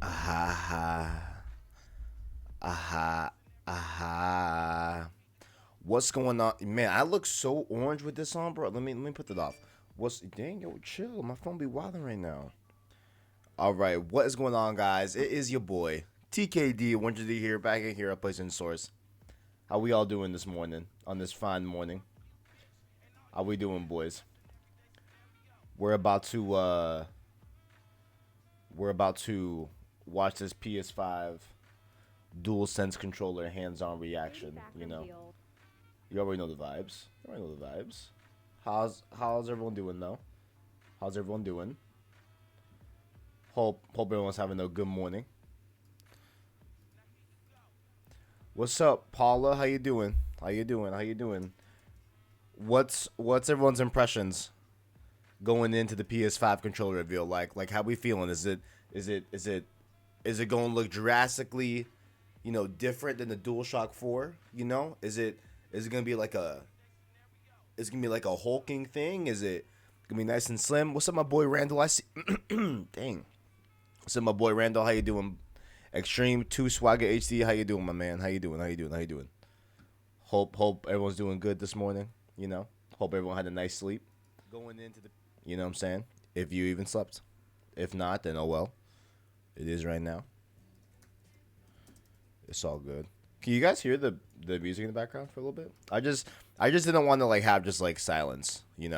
Aha. Aha. Aha. What's going on? Man, I look so orange with this on, bro. Let me put that off. What's dang yo, chill. My phone be wilding right now. Alright, what is going on, guys? It is your boy, TKD, Winter D here, back in here at Place Source. How we all doing this morning? On this fine morning. How we doing, boys? We're about to watch this PS5 DualSense controller hands-on reaction, you know. You already know the vibes. You already know the vibes. How's everyone doing though? How's everyone doing? Hope everyone's having a good morning. What's up, Paula? How you doing? How you doing? How you doing? What's everyone's impressions going into the PS5 controller reveal? Like how we feeling? Is it going to look drastically, different than the DualShock 4? Is it going to be like a hulking thing? Is it gonna be nice and slim? What's up, my boy Randall? I see. Dang. What's up, my boy Randall? How you doing? Extreme Two Swagger HD. How you doing, my man? How you doing? How you doing? How you doing? Hope everyone's doing good this morning. Hope everyone had a nice sleep. Going into the. You know what I'm saying? If you even slept. If not, then oh well. It is right now. It's all good. Can you guys hear the music in the background for a little bit? I just didn't want to like have just like silence. We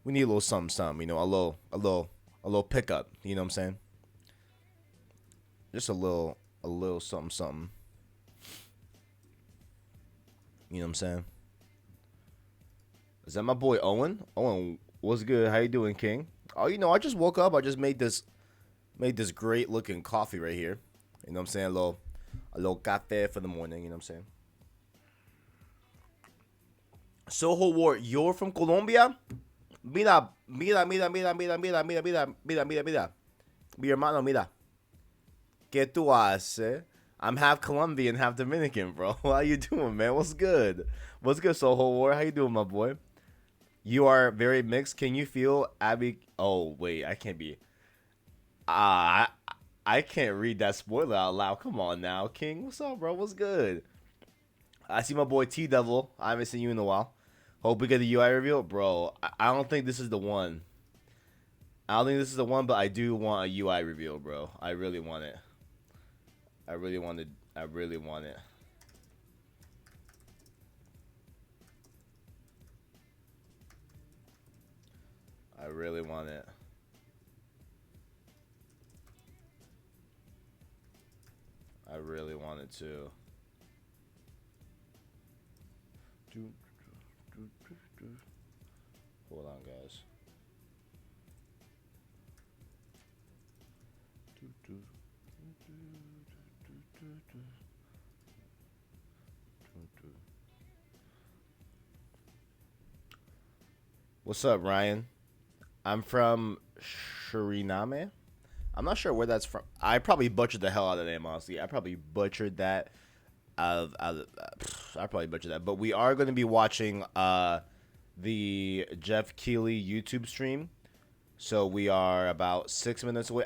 need a little something, something. A little pickup. You know what I'm saying? Just a little something, something. You know what I'm saying? Is that my boy Owen? Owen, what's good? How you doing, King? Oh, I just woke up. I just made this great looking coffee right here. You know what I'm saying? A little cafe for the morning. You know what I'm saying? Soho War, you're from Colombia? Mira. Mi hermano, mira. ¿Qué tú haces? I'm half Colombian, half Dominican, bro. How you doing, man? What's good? What's good, Soho War? How you doing, my boy? You are very mixed. Can you feel Abby? Oh wait, I can't be. I can't read that spoiler out loud. Come on now, King. What's up, bro? What's good? I see my boy T Devil. I haven't seen you in a while. Hope we get the UI reveal, bro. I don't think this is the one. I don't think this is the one, but I do want a UI reveal, bro. I really want it. I really want it. I really want it. I really want it. I really want it too. Hold on, guys. What's up, Ryan? I'm from Suriname. I'm not sure where that's from. I probably butchered the hell out of the name, honestly. I probably butchered that. I probably butchered that. But we are going to be watching the Jeff Keighley YouTube stream. So we are about 6 minutes away.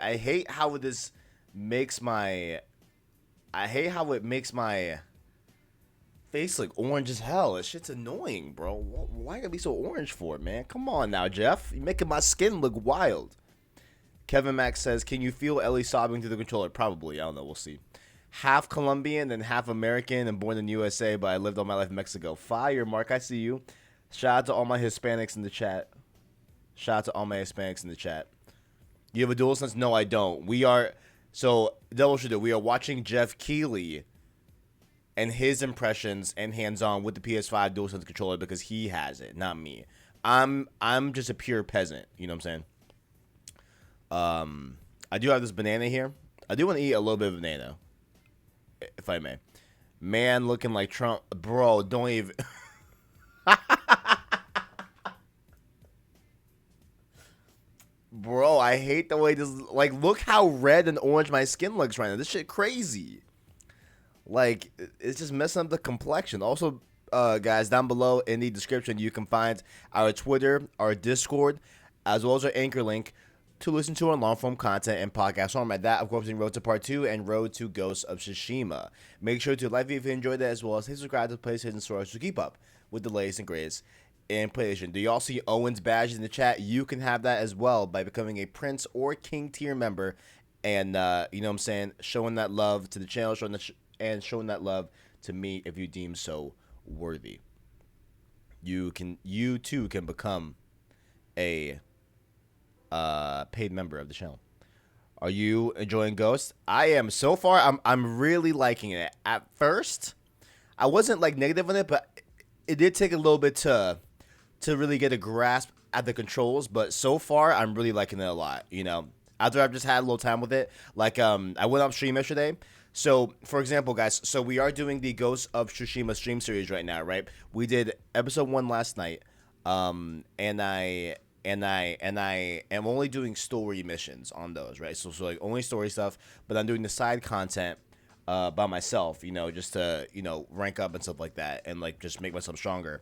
Makes my. I hate how it makes my face look orange as hell. This shit's annoying, bro. Why gotta be so orange for, man? Come on now, Jeff. You're making my skin look wild. Kevin Max says, "Can you feel Ellie sobbing through the controller?" Probably. I don't know. We'll see. Half Colombian and half American and born in USA, but I lived all my life in Mexico. Fire, Mark. I see you. Shout out to all my Hispanics in the chat. Shout out to all my Hispanics in the chat. You have a dual sense? No, I don't. Double should do. We are watching Jeff Keighley and his impressions and hands-on with the PS5 DualSense controller because he has it, not me. I'm just a pure peasant. You know what I'm saying? I do have this banana here. I do want to eat a little bit of banana, if I may. Man, looking like Trump, bro. Don't even. Bro, I hate the way this. Like, look how red and orange my skin looks right now. This shit crazy. Like, it's just messing up the complexion. Also, guys, down below in the description, you can find our Twitter, our Discord, as well as our Anchor link. to listen to our long form content and podcast format. That, of course, in Road to Part 2 and Road to Ghosts of Tsushima. Make sure to like if you enjoyed that, as well as hit subscribe to PlayStation Source to keep up with the latest and greatest in PlayStation. Do you all see Owen's badge in the chat? You can have that as well by becoming a Prince or King tier member, and you know what I'm saying, showing that love to the channel, showing that love to me if you deem so worthy. You too can become a paid member of the channel. Are you enjoying Ghost? I am so far. I'm really liking it. At first, I wasn't like negative on it, but it did take a little bit to really get a grasp at the controls. But so far, I'm really liking it a lot. You know, after I've just had a little time with it. Like I went up stream yesterday. So, for example, guys, so we are doing the Ghost of Tsushima stream series right now, right? We did episode 1 last night, and I am only doing story missions on those, right? So like only story stuff, but I'm doing the side content by myself, you know, just to, you know, rank up and stuff like that, and like just make myself stronger.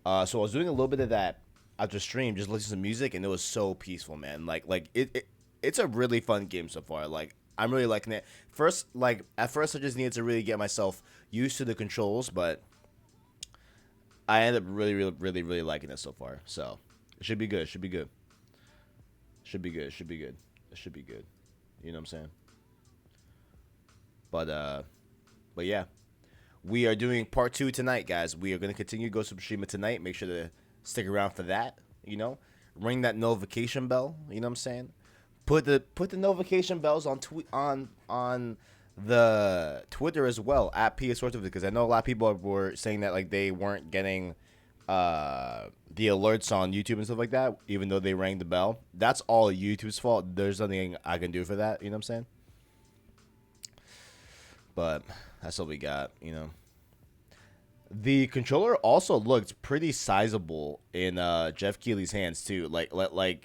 So I was doing a little bit of that after stream, just listening to music, and it was so peaceful, man. It's a really fun game so far. Like, I'm really liking it. At first I just needed to really get myself used to the controls, but I ended up really liking it so far. So it should be good. Should be good. You know what I'm saying? But yeah, we are doing part 2 tonight, guys. We are going to continue Ghost of Tsushima tonight. Make sure to stick around for that. You know, ring that notification bell. You know what I'm saying? Put the notification bells on the Twitter as well at PS4, because I know a lot of people were saying that like they weren't getting the alerts on YouTube and stuff like that, even though they rang the bell. That's all YouTube's fault. There's nothing I can do for that. You know what I'm saying? But that's what we got. You know, the controller also looked pretty sizable in Jeff Keighley's hands too. Like it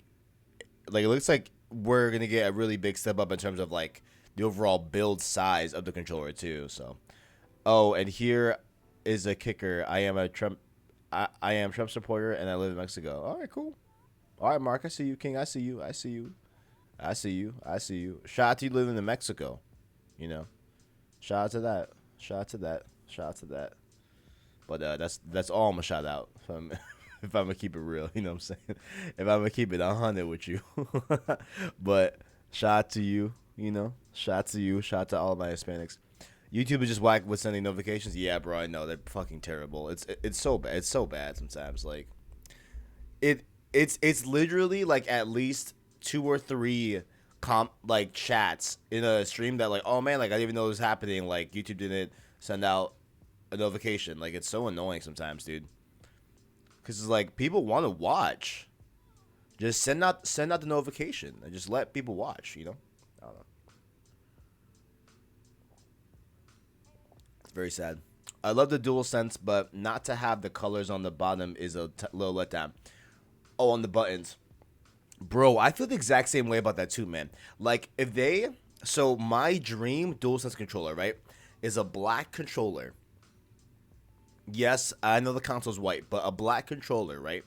looks like we're gonna get a really big step up in terms of like the overall build size of the controller too. So, oh, and here is a kicker. I am Trump supporter, and I live in Mexico. All right, cool. All right, Mark, I see you. King, I see you. Shout out to you living in Mexico. You know, shout out to that. But that's all I'm gonna shout out. If I'm gonna keep it real, you know what I'm saying? If I'm gonna keep it 100 with you. But shout out to you, you know? Shout out to all of my Hispanics. YouTube is just whack with sending notifications. Yeah, bro, I know. They're fucking terrible. It's so bad. It's so bad sometimes. Like, it's literally like at least 2 or 3 chats in a stream that like, oh man, like I didn't even know it was happening. Like YouTube didn't send out a notification. Like, it's so annoying sometimes, dude. Because it's like people want to watch. Just send out the notification and just let people watch, you know? I don't know. It's very sad. I love the DualSense, but not to have the colors on the bottom is a little letdown. Oh, on the buttons. Bro, I feel the exact same way about that too, man. Like, so my dream DualSense controller, right, is a black controller. Yes, I know the console's white, but a black controller, right,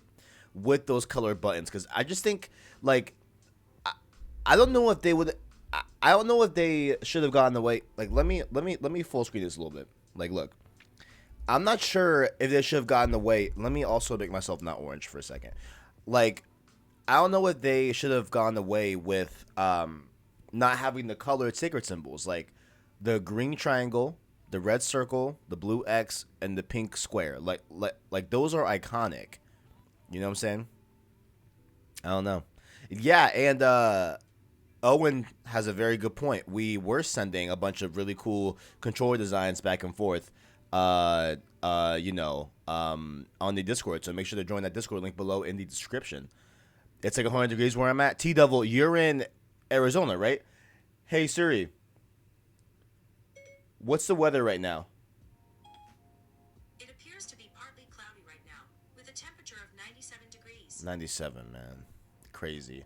with those colored buttons. Because I just think, like, I don't know if they would. I don't know if they should have gotten away. Like, let me full screen this a little bit. Like, look, I'm not sure if they should have gotten away. Let me also make myself not orange for a second. Like, I don't know if they should have gone away with not having the colored sacred symbols, like the green triangle, the red circle, the blue X, and the pink square. Like those are iconic. You know what I'm saying? I don't know. Yeah, and Owen has a very good point. We were sending a bunch of really cool controller designs back and forth, on the Discord. So make sure to join that Discord link below in the description. It's like 100 degrees where I'm at. T-Double, you're in Arizona, right? Hey, Siri. What's the weather right now? It appears to be partly cloudy right now, with a temperature of 97 degrees. 97, man. Crazy.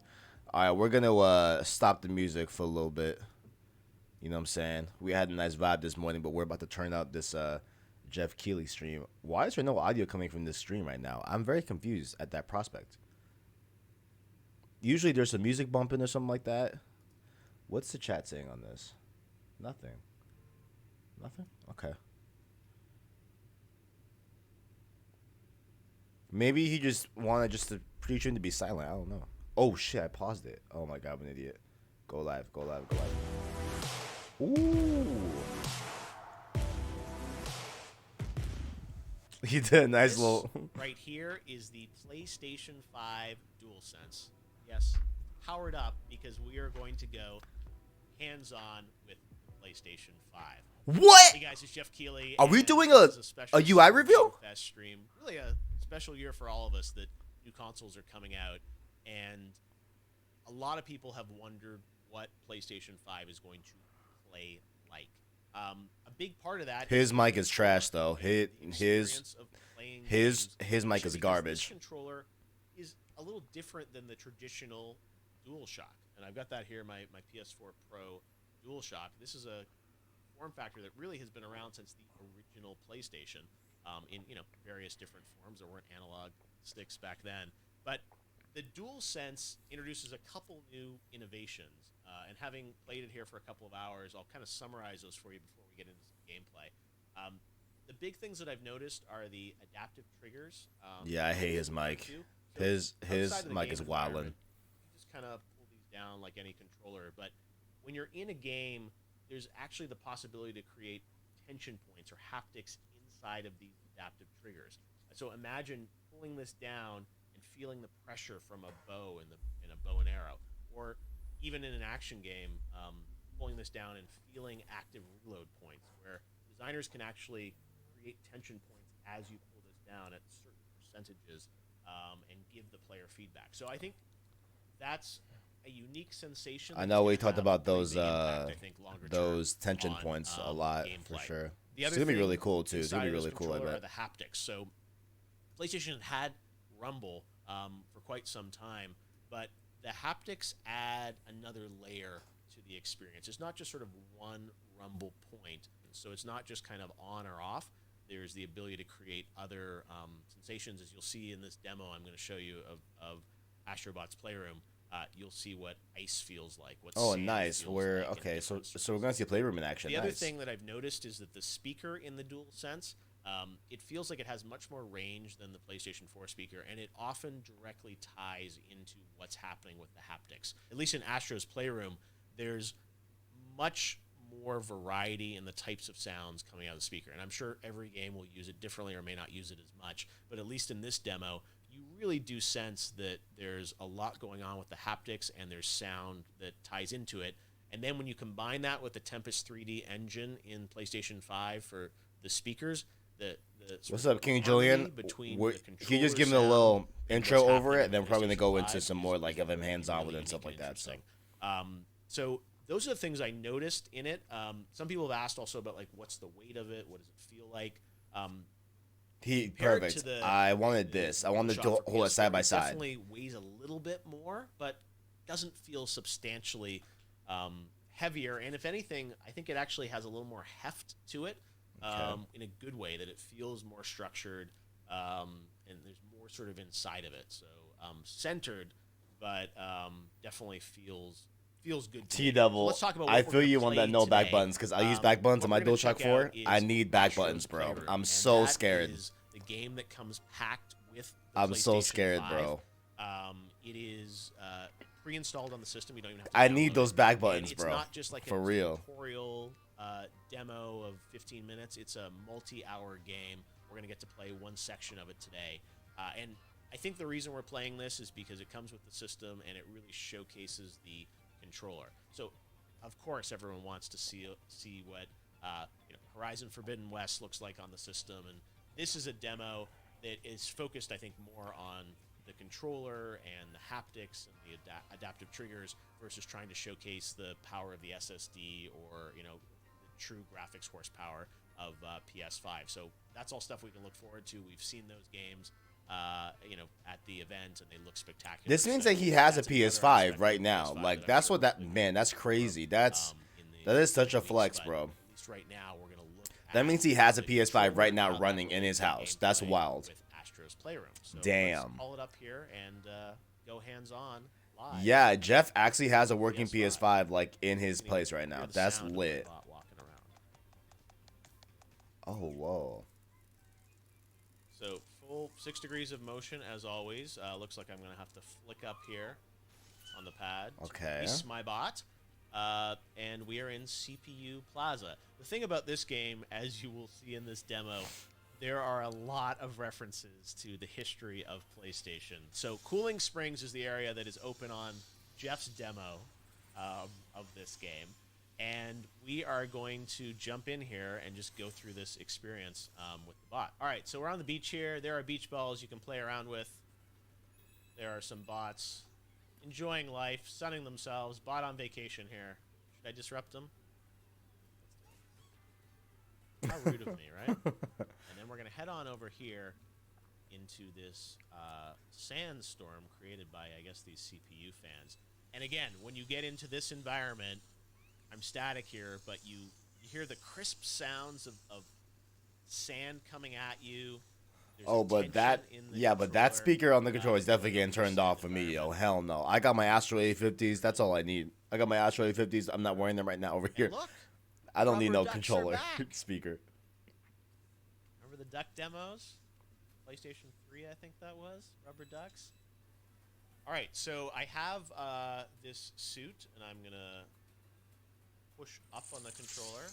All right, we're going to stop the music for a little bit. You know what I'm saying? We had a nice vibe this morning, but we're about to turn out this Jeff Keighley stream. Why is there no audio coming from this stream right now? I'm very confused at that prospect. Usually there's some music bumping or something like that. What's the chat saying on this? Nothing. Nothing? Okay. Maybe he just wanted just the pre-stream to be silent. I don't know. Oh shit! I paused it. Oh my god, I'm an idiot. Go live. Go live. Go live. Ooh. He did a nice This little. right here is the PlayStation 5 DualSense. Yes, powered up because we are going to go hands-on with PlayStation 5. What? Hey guys, it's Jeff Keighley. Are we and doing this a is special UI review? Fest stream. Really a special year for all of us that new consoles are coming out, and a lot of people have wondered what PlayStation 5 is going to play like. A big part of that. His mic is trash though. His mic is This garbage. controller is a little different than the traditional DualShock, and I've got that here, my PS4 Pro DualShock. This is a form factor that really has been around since the original PlayStation, in various different forms. There weren't analog sticks back then, but the DualSense introduces a couple new innovations. And having played it here for a couple of hours, I'll kind of summarize those for you before we get into some gameplay. The big things that I've noticed are the adaptive triggers. Yeah, I hate his mic. So His outside of the mic game is wildin'. environment, you just kind of pull these down like any controller. But when you're in a game, there's actually the possibility to create tension points or haptics inside of these adaptive triggers. So imagine pulling this down and feeling the pressure from a bow in a bow and arrow, or even in an action game, pulling this down and feeling active reload points, where designers can actually create tension points as you pull this down at certain percentages, and give the player feedback. So I think that's a unique sensation. I know we that's gonna talked have about pretty those big impact, I think, longer those term tension on, points a lot for gameplay. sure. The It's other gonna be thing really cool too. It's gonna be inside of really this cool. I controller bet. are the haptics. So PlayStation had Rumble for quite some time, but the haptics add another layer to the experience. It's not just sort of one rumble point. So it's not just kind of on or off. There's the ability to create other sensations. As you'll see in this demo I'm going to show you of Astrobot's Playroom, you'll see what ice feels like. What Oh, sand nice. feels We're like in okay. So different we're gonna see a playroom in action. the other Nice. thing that I've noticed is that the speaker in the DualSense, it feels like it has much more range than the PlayStation 4 speaker, and it often directly ties into what's happening with the haptics. At least in Astro's Playroom, there's much more variety in the types of sounds coming out of the speaker. And I'm sure every game will use it differently or may not use it as much, but at least in this demo, you really do sense that there's a lot going on with the haptics and there's sound that ties into it. And then when you combine that with the Tempest 3D engine in PlayStation 5 for the speakers, the What's up, King Julian? Between Can you just give him a little intro over it, and then we're probably gonna go into some more like of him hands-on with it and stuff like that. So those are the things I noticed in it. Some people have asked also about like what's the weight of it, what does it feel like. Compared to Perfect. the- I wanted this. I wanted to DualShock for hold it side by PS4, it side. definitely weighs a little bit more, but doesn't feel substantially heavier. And if anything, I think it actually has a little more heft to it, in a good way, that it feels more structured, and there's more sort of inside of it. So centered, but definitely feels good. To me. T-Devil, So let's talk about what I we're feel gonna you on play that no back today. buttons because I use back buttons on What my we're gonna DualShock check 4. out I is need back Astro's buttons, bro. Playroom, I'm and so that scared. is the game that comes packed with the I'm so PlayStation scared, 5. bro. It is pre-installed on the system. You don't even have to I download need those it. back And buttons, it's bro. not just like For a real. tutorial demo of 15 minutes. It's a multi-hour game. We're going to get to play one section of it today. And I think the reason we're playing this is because it comes with the system and it really showcases the controller. So, of course, everyone wants to see what Horizon Forbidden West looks like on the system. And this is a demo that is focused, I think, more on the controller and the haptics and the adaptive triggers versus trying to showcase the power of the SSD or the true graphics horsepower of PS5. So that's all stuff we can look forward to. We've seen those games at the event, and they look spectacular. This means So that he has a that's another PS5 aspect right of now. PS5 Like that I'm that's sure what that we'll man. That's look crazy. forward, That is such a weeks, flex, but bro. At least right now, we're gonna look. That means he at has a the PS5 right controller, now running in his house. That's gameplay wild. With Astro's Playroom. So Damn. Let's call it up here and go hands on live. live. Yeah, Jeff actually has a working PS5. PS5 like in his You can place even right now. hear the That's sound of the lit. bot walking around. Oh, whoa. So full 6 degrees of motion as always. Looks like I'm gonna have to flick up here on the pad to Okay. release my bot. And we are in CPU Plaza. The thing about this game, as you will see in this demo, there are a lot of references to the history of PlayStation. So Cooling Springs is the area that is open on Jeff's demo of this game. And we are going to jump in here and just go through this experience with the bot. All right, so we're on the beach here. There are beach balls you can play around with. There are some bots enjoying life, sunning themselves. Bot on vacation here. Should I disrupt them? How rude of me, right? And then we're going to head on over here into this sandstorm created by, I guess, these CPU fans. And again, when you get into this environment, I'm static here, but you hear the crisp sounds of sand coming at you. There's Oh, a but tension that, in the yeah, but that controller. speaker on the controller is Going definitely getting through turned the off for me, yo. environment. Hell no. I got my Astro A50s. That's all I need. I got my Astro A50s. I'm not wearing them right now over here. And look, I don't need no rubber ducks are controller back. speaker. Remember the duck demos? PlayStation 3, I think that was. Rubber ducks. All right, so I have this suit, and I'm going to push up on the controller,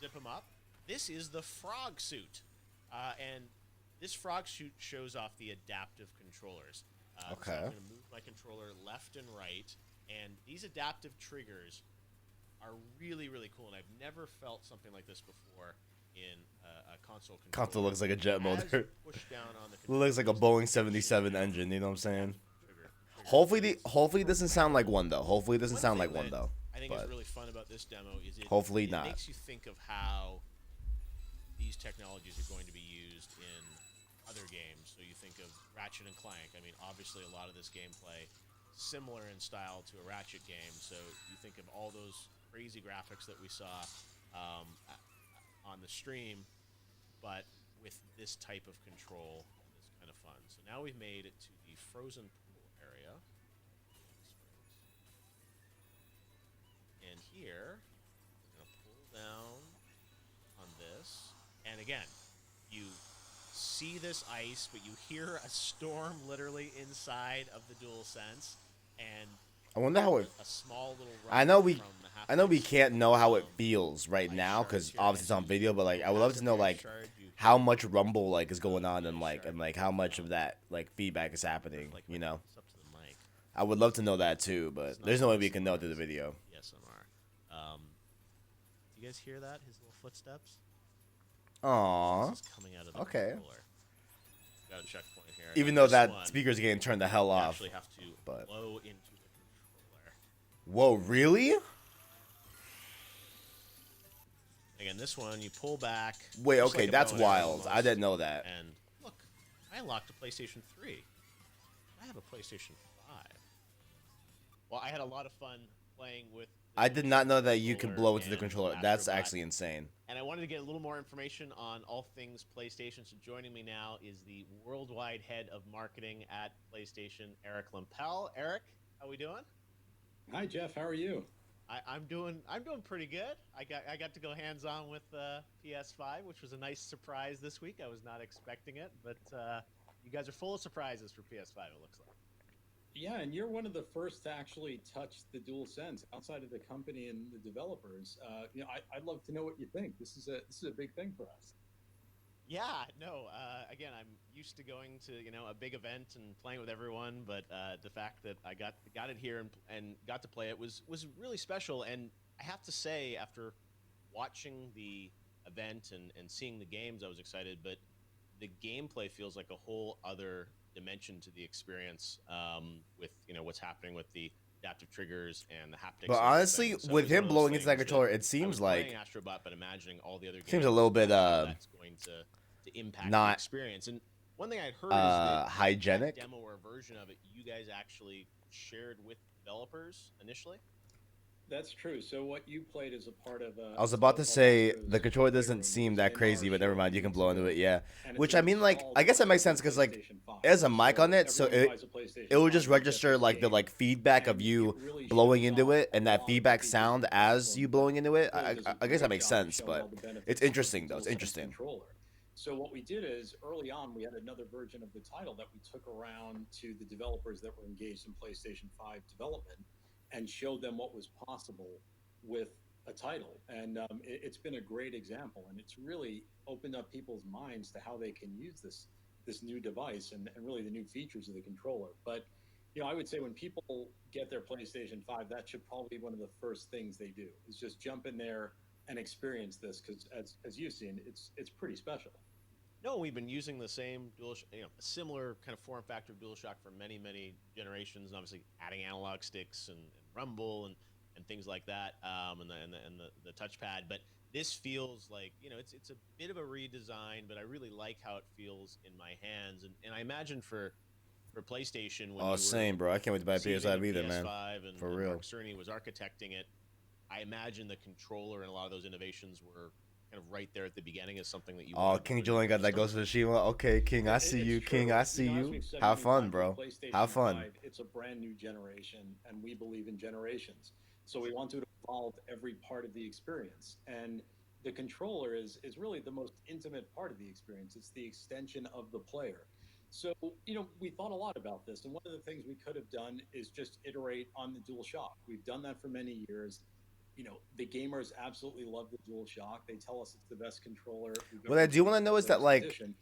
zip him up. This is the frog suit. And this frog suit shows off the adaptive controllers. So Okay. I'm going to move my controller left and right. And these adaptive triggers are really, really cool. And I've never felt something like this before in a console controller. Console looks like a jet As motor. you push down on the Looks like a controllers, Boeing 77 engine, you know what I'm saying? trigger Hopefully it doesn't sound like one though. Hopefully it doesn't One sound thing like one that though. I think But is really fun about this demo is Hopefully it not. makes you think of how these technologies are going to be used in other games. So you think of Ratchet and Clank. I mean, obviously a lot of this gameplay similar in style to a Ratchet game. So you think of all those crazy graphics that we saw on the stream, but with this type of control, it's kind of fun. So now we've made it to the frozen pool area. And here, we're going to pull down on this. And again, you see this ice, but you hear a storm literally inside of the DualSense. And I wonder how it. a small little I know rumble we. from the I know we haptics can't know how it from feels right ice now shards because here. obviously it's on As video. But like, I would you love pass to a know ice like shard, you how hear much rumble like is going on ice and shard like how much of that like feedback is happening. like You know, it's up to the mic. I would love to know that too, but It's not there's no way we ASMR, can know through the it's video. ASMR. Do you guys hear that? His little footsteps? Aww. This is coming out of the Okay. controller. Got a checkpoint here. Even Now though this that one, speaker's getting turned the hell you off. actually have to but- blow into the controller. Whoa, really? Again, this one you pull back. Wait, just okay, like a that's bow and arrow wild. I almost. didn't know that. And look, I unlocked a PlayStation 3. I have a PlayStation 5. Well, I had a lot of fun playing with. The I did not know that you can controller blow into the and controller. Astrobot. That's actually insane. And I wanted to get a little more information on all things PlayStation. So joining me now is the worldwide head of marketing at PlayStation, Eric Lempel. Eric, how we doing? Hi Jeff, how are you? I'm doing pretty good. I got to go hands on with PS5, which was a nice surprise this week. I was not expecting it, but you guys are full of surprises for PS5. It looks like. Yeah, and you're one of the first to actually touch the DualSense outside of the company and the developers. I'd love to know what you think. This is a big thing for us. Yeah, no. Again, I'm used to going to a big event and playing with everyone, but the fact that I got it here and got to play it was really special. And I have to say, after watching the event and seeing the games, I was excited. But the gameplay feels like a whole other dimension to the experience with what's happening with the adaptive triggers and the haptics. But and honestly, everything. So with it was one him of those blowing into that things controller, it I seems was like playing Astrobot, but imagining all the other games. seems a little bit how that's going to impact not, the experience. And one thing I'd heard is that hygienic. that demo or version of it you guys actually shared with developers initially. That's true. So what you played is a part of I was it's about called to say the Alestro's controller doesn't Playroom, seem which that in our crazy, but never show a mind. few You can weeks blow into ago, it, yeah. and it's Which an I mean, like, I installed guess that makes every sense because like PlayStation 5. it has a mic So on it, so everyone who buys a it PlayStation will 5 just will get register this like the game, like feedback of and it you really blowing shows into off it a and that lot of the feedback features of sound the as you platform, but blowing into it. really does a I guess that great makes job of sense, showing but all the it's benefits of the interesting though. It's DualSense interesting. controller. So what we did is early on we had another version of the title that we took around to the developers that were engaged in PlayStation 5 development and showed them what was possible with a title. And it's been a great example, and it's really opened up people's minds to how they can use this new device and really the new features of the controller. But I would say when people get their PlayStation 5, that should probably be one of the first things they do is just jump in there and experience this because as you've seen, it's pretty special. No, we've been using the same a similar kind of form factor of DualShock for many, many generations, and obviously adding analog sticks and rumble and things like that, and the touchpad. But this feels like it's a bit of a redesign, but I really like how it feels in my hands, and I imagine for PlayStation when Oh, you were same, bro. I can't wait to buy a conceiving PS5 of either, man. PS5 For and Mark real. Cerny was architecting it. I imagine the controller and a lot of those innovations were kind of right there at the beginning as something that you Oh, wanted to King really Julian got that start Ghost of with. Tsushima. Okay, King, I see It's you. King, I true. see As you. we've said Have many fun, times with bro. Have PlayStation fun. 5, it's a brand new generation, and we believe in generations. So we want to evolve every part of the experience. And the controller is really the most intimate part of the experience. It's the extension of the player. So, we thought a lot about this. And one of the things we could have done is just iterate on the DualShock. We've done that for many years. The gamers absolutely love the DualShock. They tell us it's the best controller we've What ever I do want to received know as is a that, limited like, edition.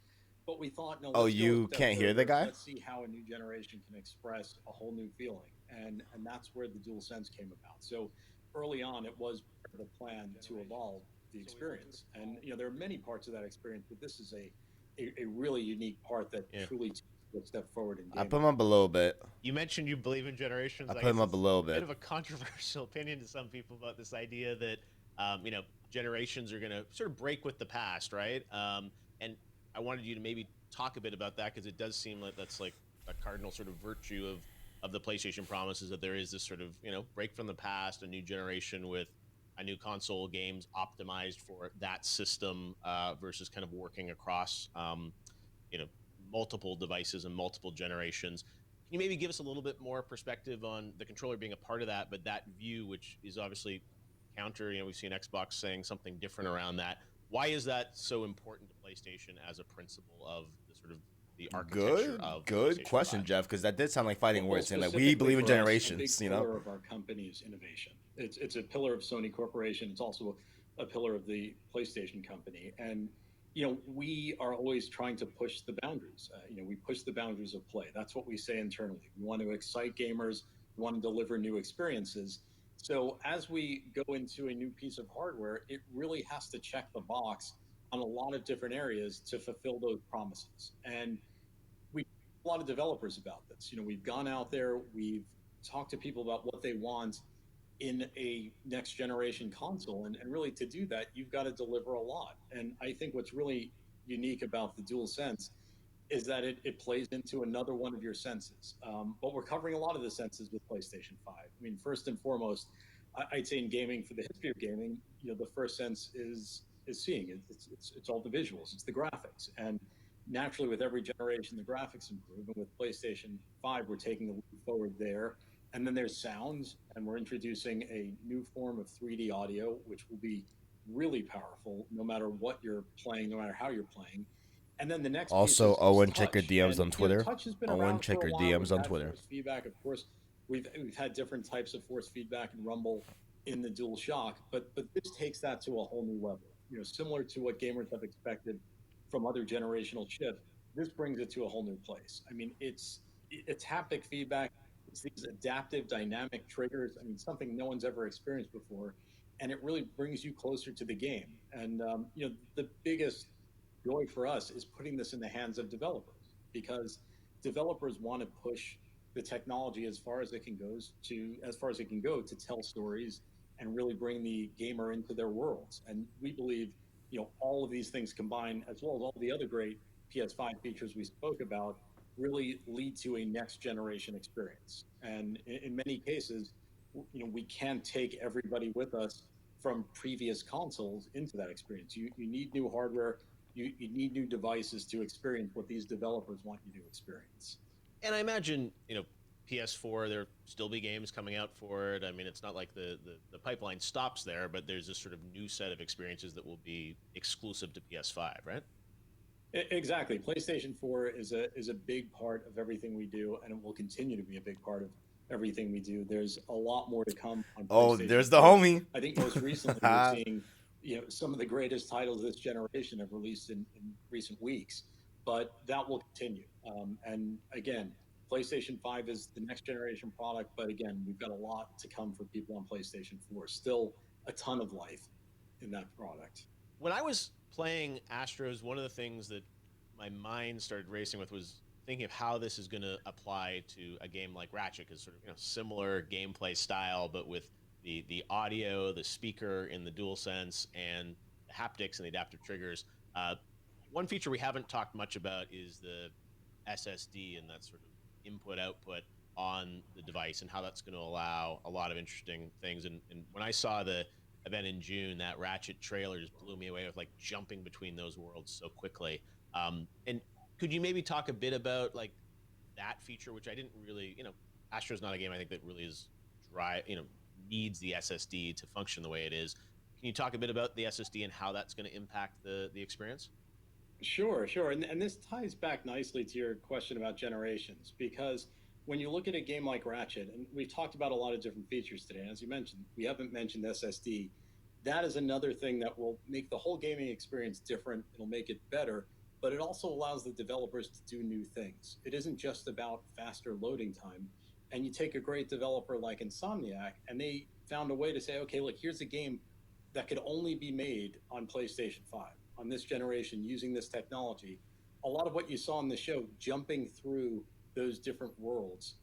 But we thought, no, oh, let's go a you step can't hear the further. guy? Let's see how a new generation can express a whole new feeling, and that's where the DualSense came about. So early on, it was part of the plan to evolve the experience, and there are many parts of that experience, but this is a really unique part that Yeah. truly takes a step forward in I put gaming. him up a little bit. You mentioned you believe in I generations. I put him guess up a it's little a bit bit. of a controversial opinion to some people about this idea that generations are going to sort of break with the past, right? And I wanted you to maybe talk a bit about that because it does seem like that's like a cardinal sort of virtue of the PlayStation promise is that there is this sort of break from the past, a new generation with a new console games optimized for that system versus kind of working across you know multiple devices and multiple generations. Can you maybe give us a little bit more perspective on the controller being a part of that, but that view, which is obviously counter, we've seen Xbox saying something different around that. Why is that so important to PlayStation as a principle of the sort of the architecture of the Good PlayStation question, 5? Jeff, because that did sound like fighting Well, words, saying like we specifically believe in for us, a big generations, you know? pillar of our company is innovation. It's a pillar of Sony Corporation. It's also a pillar of the PlayStation Company, and we are always trying to push the boundaries. We push the boundaries of play. That's what we say internally. We want to excite gamers. We want to deliver new experiences. So as we go into a new piece of hardware, it really has to check the box on a lot of different areas to fulfill those promises. And we a lot of developers about this. We've gone out there, we've talked to people about what they want in a next generation console, and really to do that, you've got to deliver a lot. And I think what's really unique about the DualSense is that it plays into another one of your senses. But we're covering a lot of the senses with PlayStation 5. I mean, first and foremost, I'd say in gaming, for the history of gaming, the first sense is seeing. It's all the visuals, it's the graphics, and naturally, with every generation, the graphics improve. And with PlayStation 5, we're taking a leap forward there. And then there's sounds, and we're introducing a new form of 3D audio, which will be really powerful no matter what you're playing, no matter how you're playing. And then the next piece Also, is Owen, check your touch. DMs And on Twitter. touch has been Owen, around for check a your while. We've DMs on had Twitter. force feedback, of course. We've had different types of force feedback and rumble in the Dual Shock, but this takes that to a whole new level. Similar to what gamers have expected from other generational chips, this brings it to a whole new place. I mean, it's haptic feedback. It's these adaptive dynamic triggers. I mean, something no one's ever experienced before, and it really brings you closer to the game. And the biggest joy for us is putting this in the hands of developers because developers want to push the technology as far as it can go to tell stories and really bring the gamer into their worlds. And we believe, all of these things combined, as well as all the other great PS5 features we spoke about, really lead to a next generation experience. And in many cases, we can't take everybody with us from previous consoles into that experience. You need new hardware. You need new devices to experience what these developers want you to experience. And I imagine, PS4, there'll still be games coming out for it. I mean, it's not like the pipeline stops there, but there's this sort of new set of experiences that will be exclusive to PS5, right? Exactly. PlayStation 4 is a big part of everything we do, and it will continue to be a big part of everything we do. There's a lot more to come on Oh, PlayStation there's the 4. homie. I think most recently we're seeing, some of the greatest titles this generation have released in recent weeks, but that will continue. And again, PlayStation 5 is the next generation product, but again, we've got a lot to come for people on PlayStation 4. Still a ton of life in that product. When I was playing Astros, one of the things that my mind started racing with was thinking of how this is going to apply to a game like Ratchet, because sort of similar gameplay style, but with the audio, the speaker in the DualSense, and the haptics and the adaptive triggers. One feature we haven't talked much about is the SSD and that sort of input output on the device and how that's going to allow a lot of interesting things. And when I saw the event in June, that Ratchet trailer just blew me away with like jumping between those worlds so quickly. And could you maybe talk a bit about like that feature, which I didn't really, Astro's not a game I think that really is dry, needs the SSD to function the way it is. Can you talk a bit about the SSD and how that's going to impact the experience? Sure, sure. And this ties back nicely to your question about generations, because when you look at a game like Ratchet, and we've talked about a lot of different features today, and as you mentioned, we haven't mentioned SSD. That is another thing that will make the whole gaming experience different. It'll make it better, but it also allows the developers to do new things. It isn't just about faster loading time. And you take a great developer like Insomniac, and they found a way to say, okay, look, here's a game that could only be made on PlayStation 5, on this generation, using this technology. A lot of what you saw in the show, jumping through those different worlds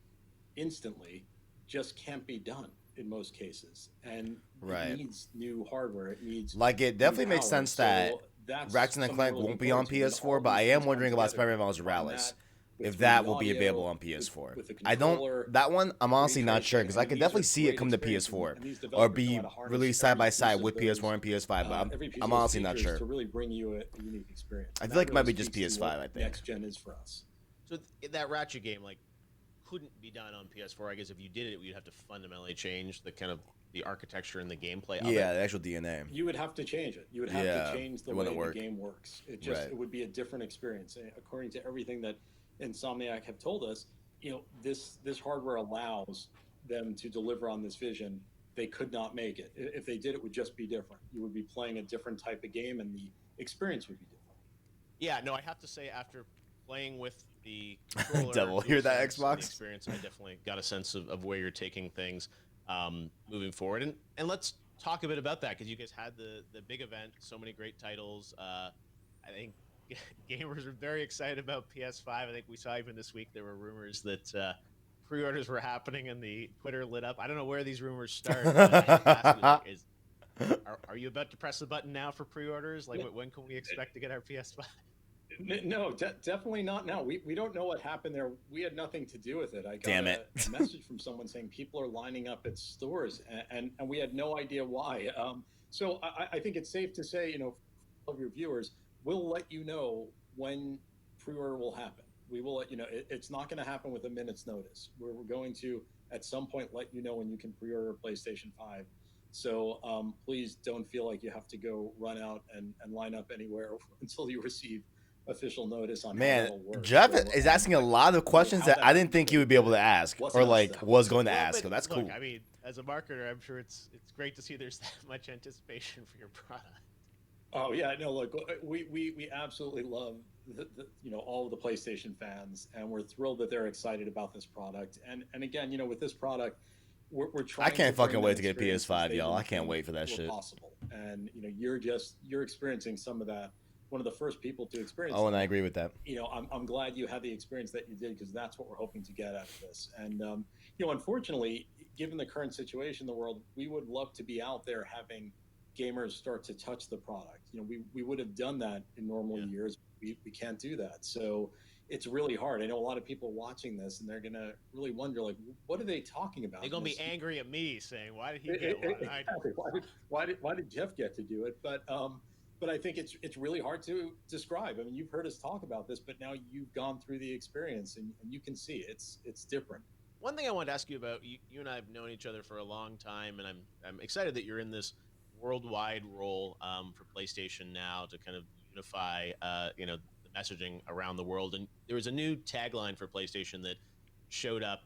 instantly, just can't be done in most cases. And Right. it needs new hardware. It needs Like, it new definitely makes power. sense that So that's Ratchet and something Clank we're looking won't be on forward to. When PS4, all but I these am things come wondering about together, Spider-Man Miles combine Morales, that with if 3D that will be audio, available on PS4. with the I don't. controller, That one, I'm honestly ray not sure tracing. because I I mean, could these are definitely see it great come to experiences, PS4 and these or developers know how be to harness released side every by piece side of with those, PS4 and PS5. But every piece I'm of those honestly not features sure. to really bring you a unique experience. I And feel that like it might really be just speaks to what PS5. I think. next gen is for us. So that Ratchet game like couldn't be done on PS4. I guess if you did it, you'd have to fundamentally change the kind of the architecture and the gameplay of Yeah, it. the actual DNA. You would have to change it. You would have Yeah, to change the it way wouldn't work. the game works. Right. It would be a different experience. According to everything that Insomniac have told us, this hardware allows them to deliver on this vision. They could not make it. If they did, it would just be different. You would be playing a different type of game, and the experience would be different. Yeah, no, I have to say after playing with the controller, Devil, hear that, DualSense, and the Xbox? experience, I definitely got a sense of where you're taking things moving forward. And let's talk a bit about that because you guys had the big event, so many great titles. I think gamers are very excited about PS5. I think we saw even this week there were rumors that pre-orders were happening and the Twitter lit up. I don't know where these rumors start. But I have to ask you, like, are you about to press the button now for pre-orders? Like, when can we expect to get our PS5? No, definitely not now. We don't know what happened there. We had nothing to do with it. I got Damn it. a message from someone saying people are lining up at stores, and we had no idea why. So I think it's safe to say, for all of your viewers, we'll let you know when pre-order will happen. We will let you know. It's not going to happen with a minute's notice. We're going to, at some point, let you know when you can pre-order a PlayStation 5. So please don't feel like you have to go run out and line up anywhere until you receive official notice on how Man, that'll work. Jeff So, is asking a lot of questions that I didn't think he would be able to ask or like was going to ask. So that's look, cool. I mean, as a marketer, I'm sure it's great to see there's that much anticipation for your product. Oh yeah, no, look, we absolutely love all of the PlayStation fans, and we're thrilled that they're excited about this product. And again, with this product, we're trying. I can't to bring fucking wait them to get experiences PS5, they y'all. I didn't can't think wait for that were shit. Possible, and you're experiencing some of that. One of the first people to experience. Oh, and I agree with that. I'm glad you had the experience that you did because that's what we're hoping to get out of this. And unfortunately, given the current situation in the world, we would love to be out there having gamers start to touch the product. We would have done that in normal years. We can't do that. So it's really hard. I know a lot of people watching this, and they're gonna really wonder, like, what are they talking about? They're gonna be angry at me, saying, "Why did he get one?" Exactly. Why did Jeff get to do it? But I think it's really hard to describe. I mean, you've heard us talk about this, but now you've gone through the experience, and you can see it's different. One thing I wanted to ask you about, you and I have known each other for a long time, and I'm excited that you're in this worldwide role for PlayStation now to kind of unify, the messaging around the world. And there was a new tagline for PlayStation that showed up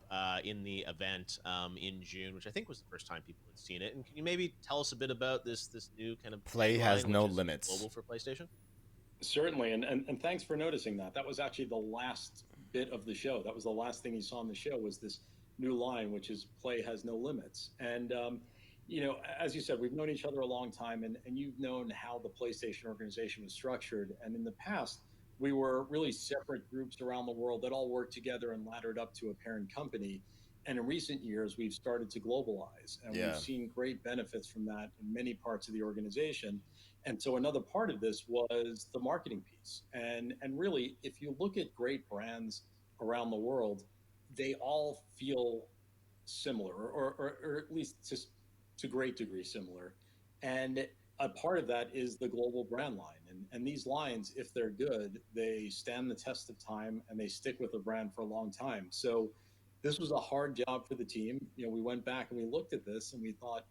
in the event in June, which I think was the first time people had seen it. And can you maybe tell us a bit about this new kind of Play tagline, has no which is limits. global for PlayStation? Certainly, and thanks for noticing that. That was actually the last bit of the show. That was the last thing you saw on the show was this new line, which is "Play has no limits." And as you said, we've known each other a long time, and you've known how the PlayStation organization was structured. And in the past, we were really separate groups around the world that all worked together and laddered up to a parent company. And in recent years, we've started to globalize, and Yeah. we've seen great benefits from that in many parts of the organization. And so another part of this was the marketing piece. And really, if you look at great brands around the world, they all feel similar, or at least to great degree similar. And a part of that is the global brand line. And these lines, if they're good, they stand the test of time and they stick with the brand for a long time. So this was a hard job for the team. We went back and we looked at this and we thought,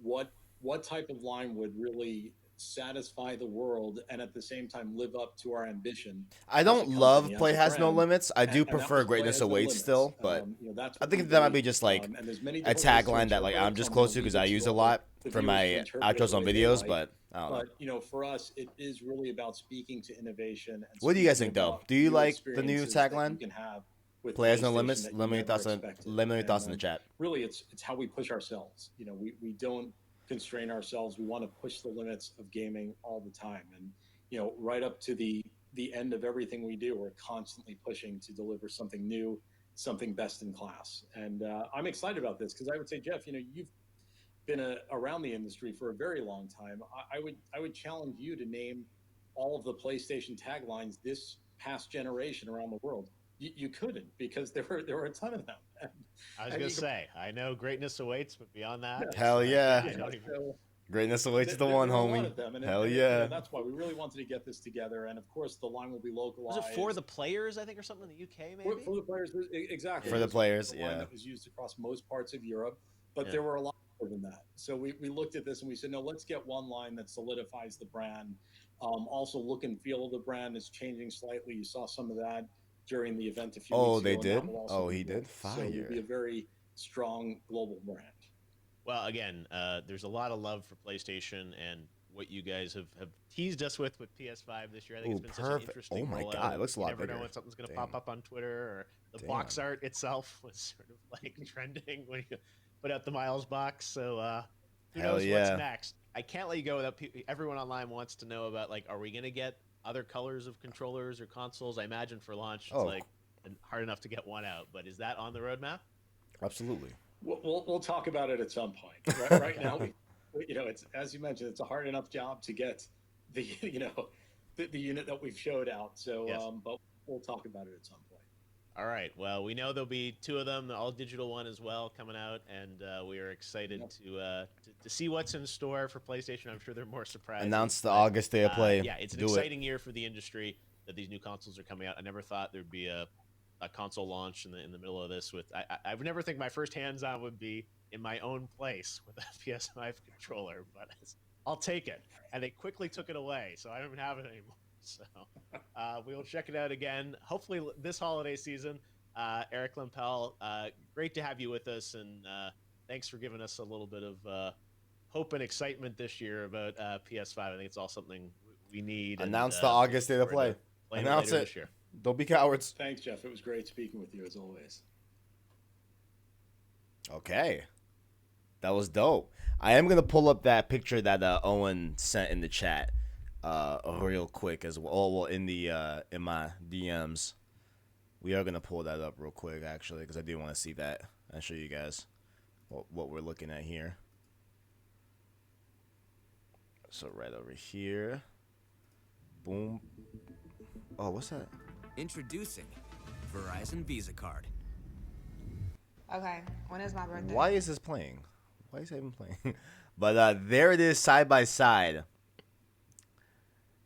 what what type of line would really satisfy the world and at the same time live up to our ambition I as a don't love company, as Play a has no brand? limits. I do And that prefer was Play Greatness Has No Awaits Limits. still, but That's I what we think that might be believe. just like And there's many a different ways to tagline that like interpret I'm it. just Some close to will because leave I it use to a all lot the for viewers to my interpret it outros the on way they videos, like. but I don't know. But for us, it is really about speaking to innovation and What do you guys speaking think though? about Do you new like the new experiences that you tagline? can have with Play has no PlayStation limits. that you Let me know your never thoughts on expected. let me know your thoughts And in the chat. really, it's how we push ourselves. We don't constrain ourselves. We want to push the limits of gaming all the time. And right up to the end of everything we do, we're constantly pushing to deliver something new, something best in class. And I'm excited about this because I would say, Jeff, you've been around the industry for a very long time. I would challenge you to name all of the PlayStation taglines this past generation around the world. You couldn't because there were a ton of them. I was And gonna you could, say, I know greatness awaits, but beyond that, yeah, Hell yeah. I you know, don't even. so Greatness Awaits the there one, are a lot homie. of them, and, Hell and yeah. that's why we really wanted to get this together. And of course, the line will be Was localized. it for the players? I think, or something in the UK, maybe. For the players, exactly. For It the was players, the line yeah. that was used across most parts of Europe, but Yeah. there were a lot more than that. So we looked at this and we said, no, let's get one line that solidifies the brand. Also, look and feel of the brand is changing slightly. You saw some of that during the event a few Oh, weeks ago. they and did? that will also Oh, be he did? global. So we'll be Fire. a very strong global brand. Well, again, there's a lot of love for PlayStation and what you guys have teased us with PS5 this year. I think Ooh, it's been such an perfect. interesting Oh my rollout. God, it looks a lot You never know bigger. when something's going to Damn. pop up on Twitter, or the Damn. box art itself was sort of like trending when you put out the Miles box. So who Hell knows yeah. what's next? I can't let you go without everyone online wants to know about, like, are we going to get other colors of controllers or consoles? I imagine for launch it's Oh. like hard enough to get one out, but is that on the roadmap? Absolutely. We'll talk about it at some point. Right now, it's, as you mentioned, it's a hard enough job to get the the unit that we've showed out. So, Yes. but we'll talk about it at some point. All right. Well, we know there'll be two of them, the all digital one as well, coming out, and we are excited to see what's in store for PlayStation. I'm sure there are more surprises. Announce the but, August day of play. Yeah, it's an Do exciting year for the industry that these new consoles are coming out. I never thought there'd be a console launch in the middle of this. I would never think my first hands-on would be in my own place with a PS5 controller, but I'll take it. And they quickly took it away, so I don't even have it anymore. So we will check it out again, hopefully this holiday season. Eric Lempel, great to have you with us, and thanks for giving us a little bit of hope and excitement this year about PS5. I think it's all something we need. Announce the August day of play. Announce it. This year. Don't be cowards. Thanks, Jeff. It was great speaking with you as always. Okay. That was dope. I am gonna pull up that picture that Owen sent in the chat real quick as well. Oh, well, in my DMs. We are gonna pull that up real quick actually, because I do want to see that and show you guys what we're looking at here. So right over here. Boom. Oh, what's that? Introducing Verizon Visa Card. Okay, when is my birthday? Why is this playing? Why is it even playing? But there it is, side by side.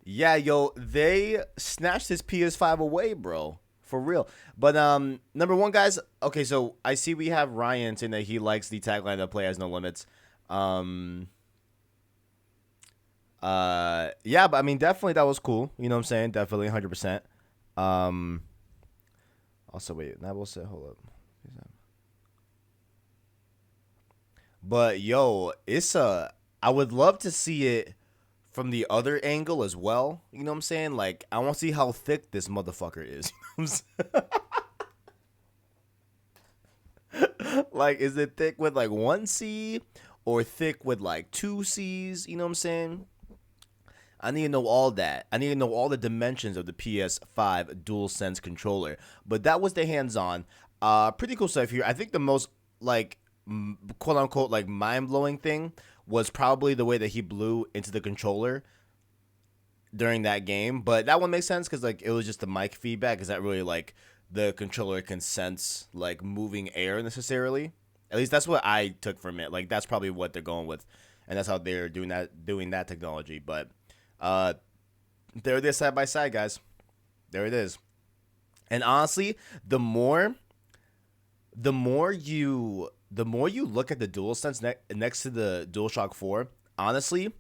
Yeah, yo, they snatched his PS5 away, bro. For real. But number one, guys. Okay, so I see we have Ryan saying that he likes the tagline that "Play has no limits." Yeah, but I mean, definitely that was cool. You know what I'm saying? Definitely, 100%. Also, wait, that will say, hold up. But yo, I would love to see it from the other angle as well. You know what I'm saying? Like, I want to see how thick this motherfucker is. You know what I'm saying? Like, is it thick with like 1C or thick with like 2Cs? You know what I'm saying? I need to know all that. I need to know all the dimensions of the PS5 DualSense controller. But that was the hands-on. Pretty cool stuff here. I think the most like quote unquote like mind-blowing thing was probably the way that he blew into the controller during that game. But that one makes sense because like it was just the mic feedback. Is that really like the controller can sense like moving air necessarily? At least that's what I took from it. Like that's probably what they're going with, and that's how they're doing that technology. But there it is, side by side, guys. There it is. And honestly, the more you look at the DualSense next to the DualShock 4, honestly,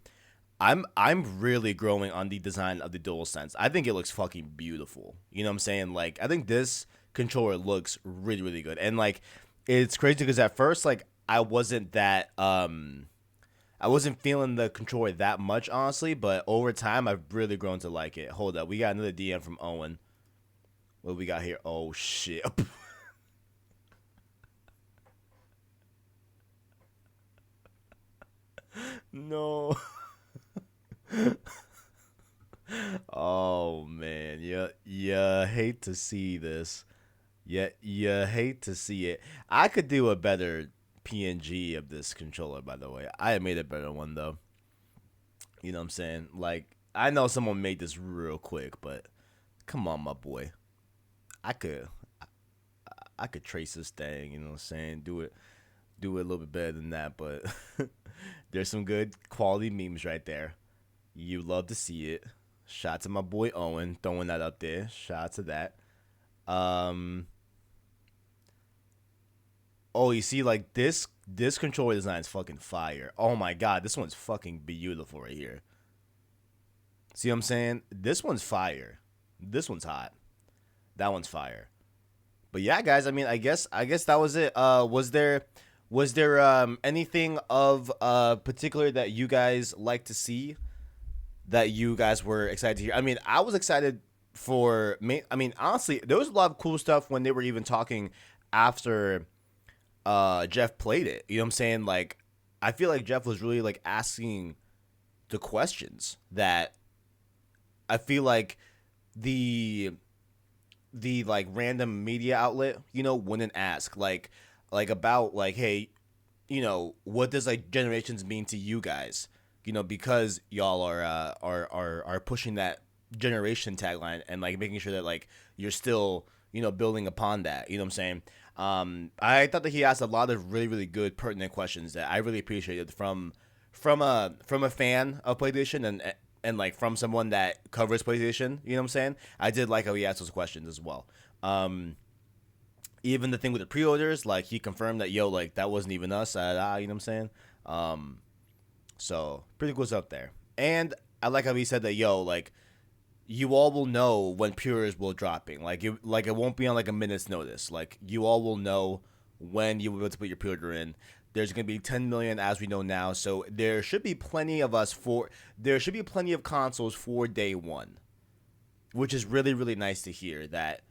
I'm really growing on the design of the DualSense. I think it looks fucking beautiful. You know what I'm saying? Like, I think this controller looks really, really good. And like, it's crazy because at first, like, I wasn't feeling the controller that much, honestly, but over time, I've really grown to like it. Hold up. We got another DM from Owen. What we got here? Oh, shit. No. Oh, man. You hate to see this. You hate to see it. I could do a better PNG of this controller, by the way. I made a better one, though. You know what I'm saying? Like, I know someone made this real quick, but come on, my boy. I could trace this thing, you know what I'm saying? Do it a little bit better than that, but there's some good quality memes right there. You love to see it. Shout out to my boy Owen throwing that up there. Shout out to that. Oh, you see, like this controller design is fucking fire. Oh my god, this one's fucking beautiful right here. See what I'm saying? This one's fire. This one's hot. That one's fire. But yeah, guys, I mean, I guess that was it. Was there anything of particular that you guys like to see that you guys were excited to hear? I mean, I was excited for me. I mean, honestly, there was a lot of cool stuff when they were even talking after Jeff played it. You know what I'm saying? Like, I feel like Jeff was really like asking the questions that I feel like the like random media outlet, you know, wouldn't ask like about like, hey, you know, what does like generations mean to you guys? You know, because y'all are pushing that generation tagline and like making sure that like you're still, you know, building upon that. You know what I'm saying? I thought that he asked a lot of really, really good pertinent questions that I really appreciated from a fan of PlayStation and like from someone that covers PlayStation. You know what I'm saying? I did like how he asked those questions as well. Even the thing with the pre-orders, like he confirmed that, yo, like that wasn't even us. You know what I'm saying? So pretty cool stuff there. And I like how he said that, yo, like you all will know when pre-orders will dropping. Like it won't be on like a minute's notice. Like you all will know when you will be able to put your pre-order in. There's going to be 10 million as we know now. So there should be plenty of consoles for day one, which is really, really nice to hear that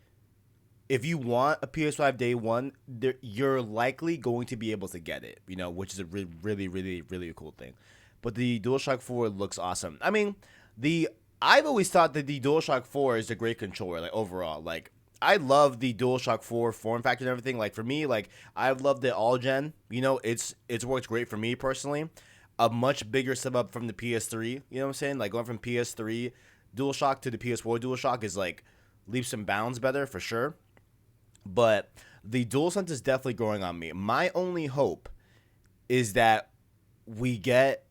if you want a PS5 day one, you're likely going to be able to get it, you know, which is a really, really, really, really cool thing. But the DualShock 4 looks awesome. I mean, I've always thought that the DualShock 4 is a great controller, like overall. Like, I love the DualShock 4 form factor and everything. Like, for me, like, I've loved it all gen. You know, it's worked great for me personally. A much bigger step up from the PS3, you know what I'm saying? Like, going from PS3 DualShock to the PS4 DualShock is, like, leaps and bounds better for sure. But the DualSense is definitely growing on me. My only hope is that we get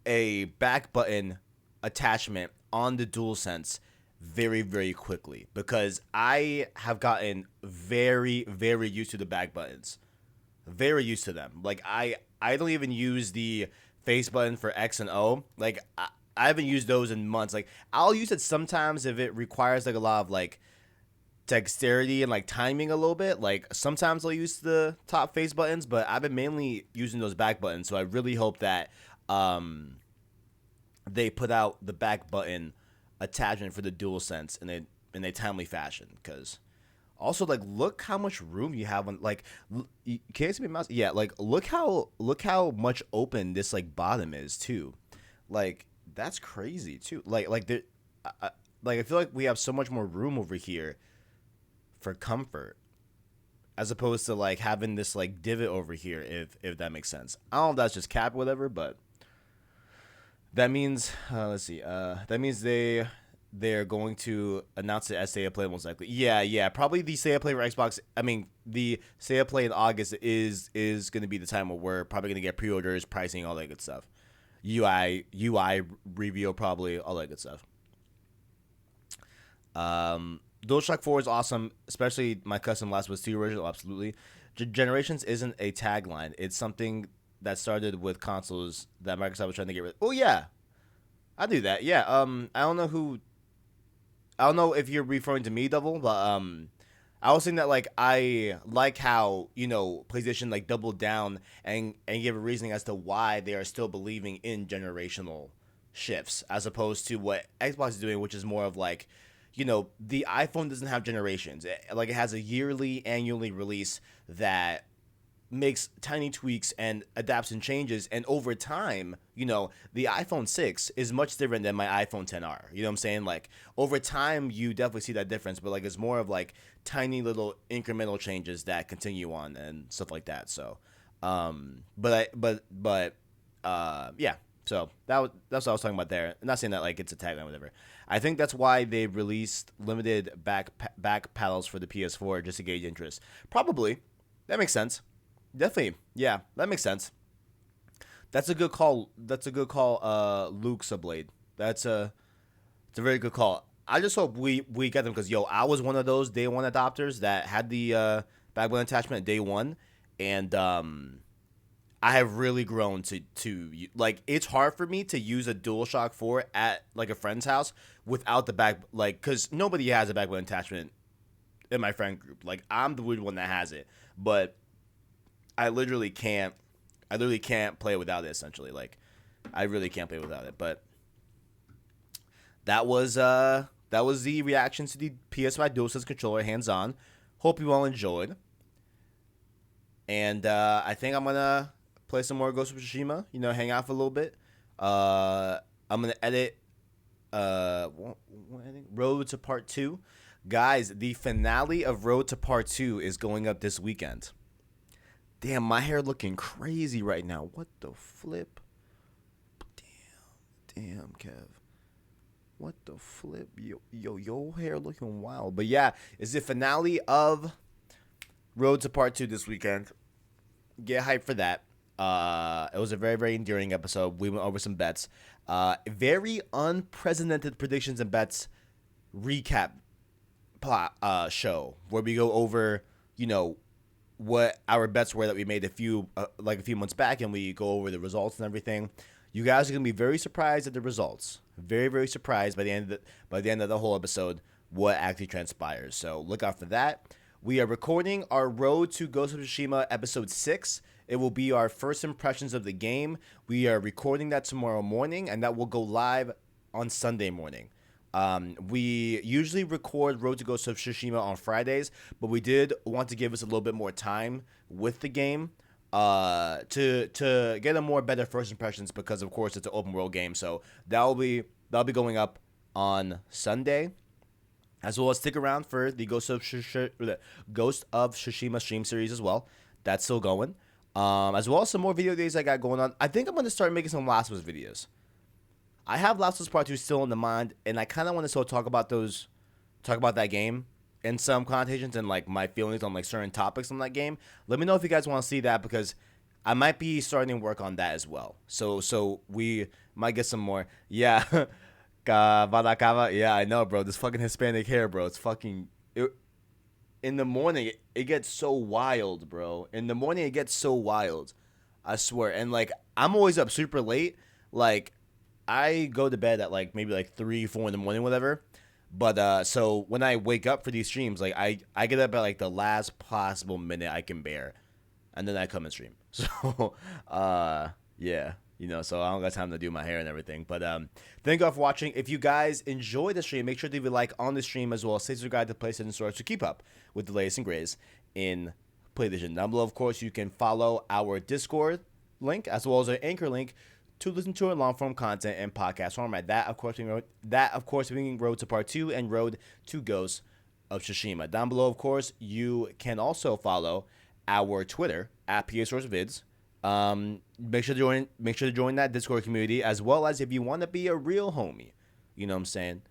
a back button attachment on the DualSense very, very quickly, because I have gotten very, very used to the back buttons. Very used to them. Like, I don't even use the face button for X and O. Like, I haven't used those in months. Like, I'll use it sometimes if it requires, like, a lot of, like, dexterity and, like, timing a little bit. Like, sometimes I'll use the top face buttons, but I've been mainly using those back buttons. So I really hope that they put out the back button attachment for the DualSense in a timely fashion, because also, like, look how much room you have on, like, can you see my mouse? Yeah, like, look how much open this, like, bottom is too. Like, that's crazy too. Like there, like, I feel like we have so much more room over here for comfort, as opposed to, like, having this, like, divot over here, if that makes sense. I don't know if that's just cap or whatever, but that means let's see. That means they're going to announce the State of Play most likely. Yeah. Probably the State of Play for Xbox. I mean, the State of Play in August is going to be the time where we're probably going to get pre-orders, pricing, all that good stuff. UI review, probably, all that good stuff. DualShock 4 is awesome, especially my custom Last of Us 2 original, absolutely. Generations isn't a tagline. It's something that started with consoles that Microsoft was trying to get rid of. Oh, yeah. I do that. Yeah. I don't know if you're referring to me, Double, but I was saying that, like, I like how, you know, PlayStation, like, doubled down and gave a reasoning as to why they are still believing in generational shifts, as opposed to what Xbox is doing, which is more of, like, you know, the iPhone doesn't have generations. It has a annually release that makes tiny tweaks and adapts and changes, and over time, you know, the iPhone 6 is much different than my iPhone 10R. You know what I'm saying? Like, over time, you definitely see that difference, but, like, it's more of, like, tiny little incremental changes that continue on and stuff like that. So, yeah. So that's what I was talking about there. I'm not saying that, like, it's a tagline or whatever. I think that's why they released limited back paddles for the PS4, just to gauge interest. Probably. That makes sense. Definitely. Yeah, that makes sense. That's a good call. Luke Subblade. It's a very good call. I just hope we get them, because, yo, I was one of those day one adopters that had the back button attachment day one, and I have really grown to like, it's hard for me to use a DualShock 4 at, like, a friend's house without the back, like, because nobody has a back button attachment in my friend group. Like, I'm the weird one that has it, but I literally can't play without it, essentially. Like, I really can't play without it. But that was the reaction to the PS5 DualSense controller, hands-on. Hope you all enjoyed. And I think I'm gonna play some more Ghost of Tsushima. You know, hang out for a little bit. I'm gonna edit Road to Part 2. Guys, the finale of Road to Part 2 is going up this weekend. Damn, my hair looking crazy right now. What the flip? Damn, Kev. What the flip? Your hair looking wild. But yeah, it's the finale of Road to Part 2 this weekend. Get hyped for that. It was a very, very endearing episode. We went over some bets. Very unprecedented predictions and bets recap show, where we go over, you know, what our bets were that we made a few months back, and we go over the results and everything. You guys are gonna be very surprised at the results. Very, very surprised by the end of the whole episode what actually transpires. So look out for that. We are recording our Road to Ghost of Tsushima episode 6. It will be our first impressions of the game. We are recording that tomorrow morning, and that will go live on Sunday morning. We usually record Road to Ghost of Tsushima on Fridays, but we did want to give us a little bit more time with the game to get a more better first impressions, because of course it's an open world game. So that'll be going up on Sunday, as well as stick around for the Ghost of Tsushima stream series as well. That's still going. As well as some more video days I got going on. I think I'm going to start making some Last of Us videos. I have Last of Us Part 2 still in the mind, and I kind of want to still talk about those talk about that game in some connotations and like my feelings on like certain topics on that game, let me know if you guys want to see that, because I might be starting to work on that as well. So we might get some more. Yeah. Cava cava. Yeah, I know, bro. This fucking Hispanic hair, bro. It's fucking in the morning it gets so wild, bro. In the morning it gets so wild. I swear. And like I'm always up super late. Like I go to bed at like maybe like 3, 4 in the morning, whatever. But so when I wake up for these streams, like I get up at like the last possible minute I can bear, and then I come and stream. So yeah, you know, so I don't got time to do my hair and everything. But thank you all for watching. If you guys enjoy the stream, make sure to leave a like on the stream, as well as stay subscribed to PlayStation Store to keep up with the latest and greatest in PlayStation. Down below, of course, you can follow our Discord link as well as our Anchor link to listen to our long-form content and podcast format. That, of course, being Road to Part 2 and Road to Ghost of Tsushima. Down below, of course, you can also follow our Twitter at PSSourceVids. Make sure to join that Discord community, as well as if you want to be a real homie, you know what I'm saying?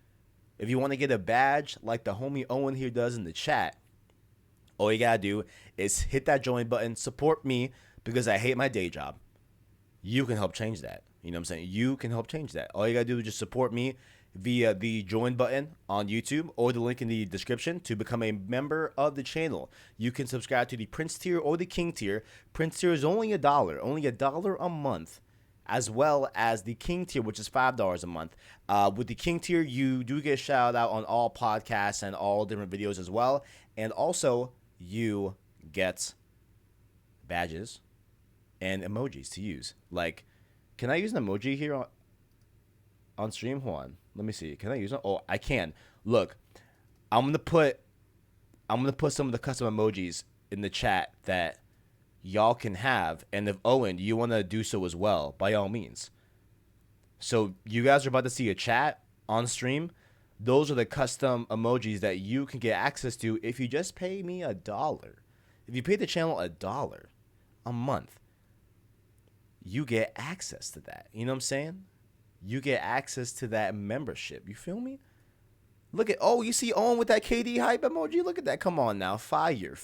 If you want to get a badge like the homie Owen here does in the chat, all you gotta do is hit that join button, support me, because I hate my day job. You can help change that. You know what I'm saying? You can help change that. All you got to do is just support me via the join button on YouTube or the link in the description to become a member of the channel. You can subscribe to the Prince tier or the King tier. Prince tier is only $1 a month, as well as the King tier, which is $5 a month. With the King tier, you do get a shout out on all podcasts and all different videos as well. And also, you get badges and emojis to use. Like, can I use an emoji here on stream? Hold on, let me see. Can I use it? Oh, I can. Look, I'm gonna put some of the custom emojis in the chat that y'all can have, and if Owen, you want to do so as well, by all means. So you guys are about to see a chat on stream. Those are the custom emojis that you can get access to if you just pay me $1. If you pay the channel $1 a month, you get access to that. You know what I'm saying? You get access to that membership. You feel me? Look at, oh, you see Owen with that KD hype emoji? Look at that. Come on now. Fire.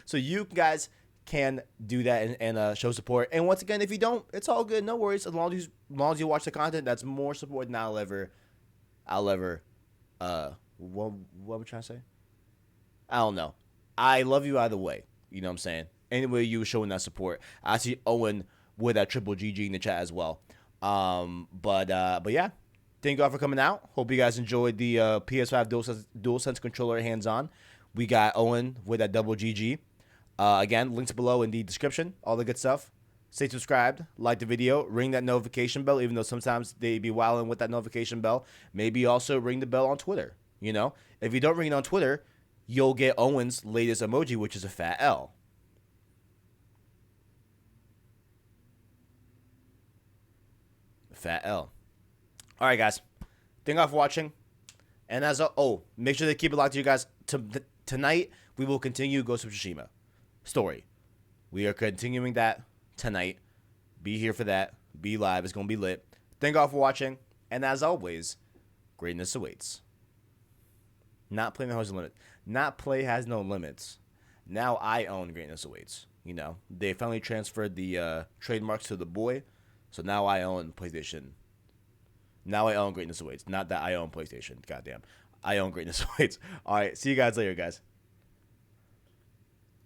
So you guys can do that and show support. And once again, if you don't, it's all good. No worries. As long as you watch the content, that's more support than I'll ever, what am I trying to say? I don't know. I love you either way. You know what I'm saying? Anyway, you showing that support. I see Owen with that triple GG in the chat as well. But yeah, thank you all for coming out. Hope you guys enjoyed the PS5 DualSense controller hands-on. We got Owen with that double GG. Again, links below in the description, all the good stuff. Stay subscribed, like the video, ring that notification bell, even though sometimes they be wilding with that notification bell. Maybe also ring the bell on Twitter, you know? If you don't ring it on Twitter, you'll get Owen's latest emoji, which is a fat L. Fat L. All right, guys. Thank you all for watching. And make sure to keep it locked to you guys. Tonight, we will continue Ghost of Tsushima story. We are continuing that tonight. Be here for that. Be live. It's going to be lit. Thank you all for watching. And as always, greatness awaits. Not play has no limit. Not play has no limits. Now I own greatness awaits. You know, they finally transferred the trademarks to the boy. So now I own PlayStation. Now I own Greatness Awaits. Not that I own PlayStation. Goddamn. I own Greatness Awaits. All right. See you guys later, guys.